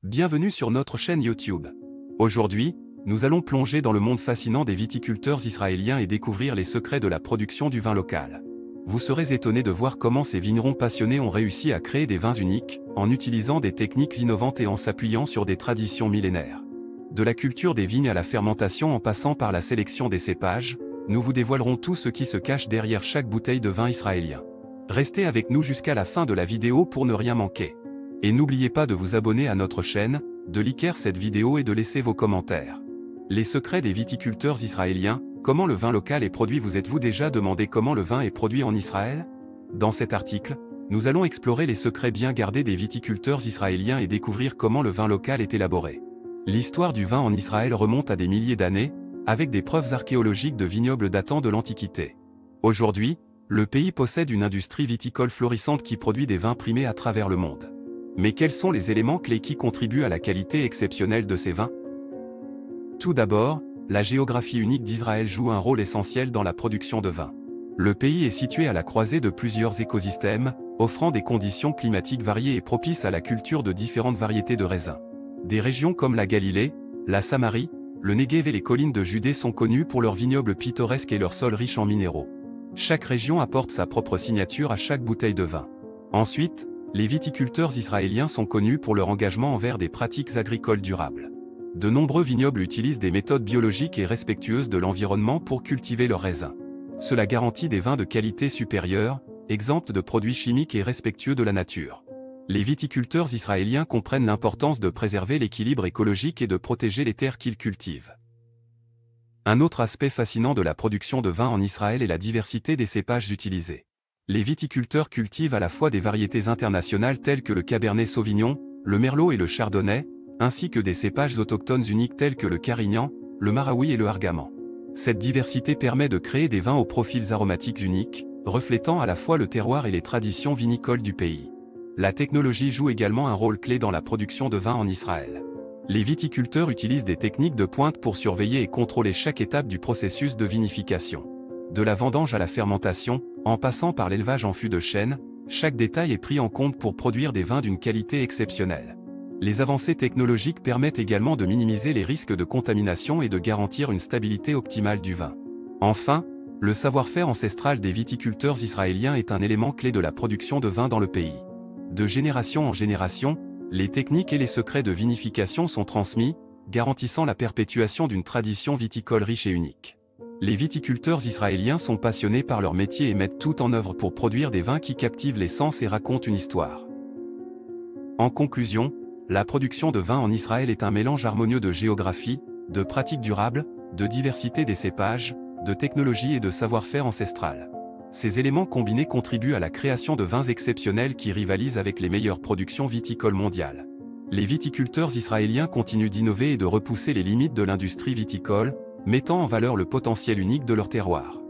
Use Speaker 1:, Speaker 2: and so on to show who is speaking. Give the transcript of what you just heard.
Speaker 1: Bienvenue sur notre chaîne YouTube. Aujourd'hui, nous allons plonger dans le monde fascinant des viticulteurs israéliens et découvrir les secrets de la production du vin local. Vous serez étonnés de voir comment ces vignerons passionnés ont réussi à créer des vins uniques, en utilisant des techniques innovantes et en s'appuyant sur des traditions millénaires. De la culture des vignes à la fermentation en passant par la sélection des cépages, nous vous dévoilerons tout ce qui se cache derrière chaque bouteille de vin israélien. Restez avec nous jusqu'à la fin de la vidéo pour ne rien manquer. Et n'oubliez pas de vous abonner à notre chaîne, de liker cette vidéo et de laisser vos commentaires. Les secrets des viticulteurs israéliens, comment le vin local est produit. Vous êtes-vous déjà demandé comment le vin est produit en Israël? Dans cet article, nous allons explorer les secrets bien gardés des viticulteurs israéliens et découvrir comment le vin local est élaboré. L'histoire du vin en Israël remonte à des milliers d'années, avec des preuves archéologiques de vignobles datant de l'Antiquité. Aujourd'hui, le pays possède une industrie viticole florissante qui produit des vins primés à travers le monde. Mais quels sont les éléments clés qui contribuent à la qualité exceptionnelle de ces vins? Tout d'abord, la géographie unique d'Israël joue un rôle essentiel dans la production de vin. Le pays est situé à la croisée de plusieurs écosystèmes, offrant des conditions climatiques variées et propices à la culture de différentes variétés de raisins. Des régions comme la Galilée, la Samarie, le Negev et les collines de Judée sont connues pour leurs vignobles pittoresques et leurs sols riches en minéraux. Chaque région apporte sa propre signature à chaque bouteille de vin. Ensuite, les viticulteurs israéliens sont connus pour leur engagement envers des pratiques agricoles durables. De nombreux vignobles utilisent des méthodes biologiques et respectueuses de l'environnement pour cultiver leurs raisins. Cela garantit des vins de qualité supérieure, exempts de produits chimiques et respectueux de la nature. Les viticulteurs israéliens comprennent l'importance de préserver l'équilibre écologique et de protéger les terres qu'ils cultivent. Un autre aspect fascinant de la production de vin en Israël est la diversité des cépages utilisés. Les viticulteurs cultivent à la fois des variétés internationales telles que le Cabernet Sauvignon, le Merlot et le Chardonnay, ainsi que des cépages autochtones uniques tels que le Carignan, le Maraoui et le Argaman. Cette diversité permet de créer des vins aux profils aromatiques uniques, reflétant à la fois le terroir et les traditions vinicoles du pays. La technologie joue également un rôle clé dans la production de vin en Israël. Les viticulteurs utilisent des techniques de pointe pour surveiller et contrôler chaque étape du processus de vinification. De la vendange à la fermentation, en passant par l'élevage en fût de chêne, chaque détail est pris en compte pour produire des vins d'une qualité exceptionnelle. Les avancées technologiques permettent également de minimiser les risques de contamination et de garantir une stabilité optimale du vin. Enfin, le savoir-faire ancestral des viticulteurs israéliens est un élément clé de la production de vin dans le pays. De génération en génération, les techniques et les secrets de vinification sont transmis, garantissant la perpétuation d'une tradition viticole riche et unique. Les viticulteurs israéliens sont passionnés par leur métier et mettent tout en œuvre pour produire des vins qui captivent les sens et racontent une histoire. En conclusion, la production de vin en Israël est un mélange harmonieux de géographie, de pratiques durables, de diversité des cépages, de technologie et de savoir-faire ancestral. Ces éléments combinés contribuent à la création de vins exceptionnels qui rivalisent avec les meilleures productions viticoles mondiales. Les viticulteurs israéliens continuent d'innover et de repousser les limites de l'industrie viticole, mettant en valeur le potentiel unique de leur terroir.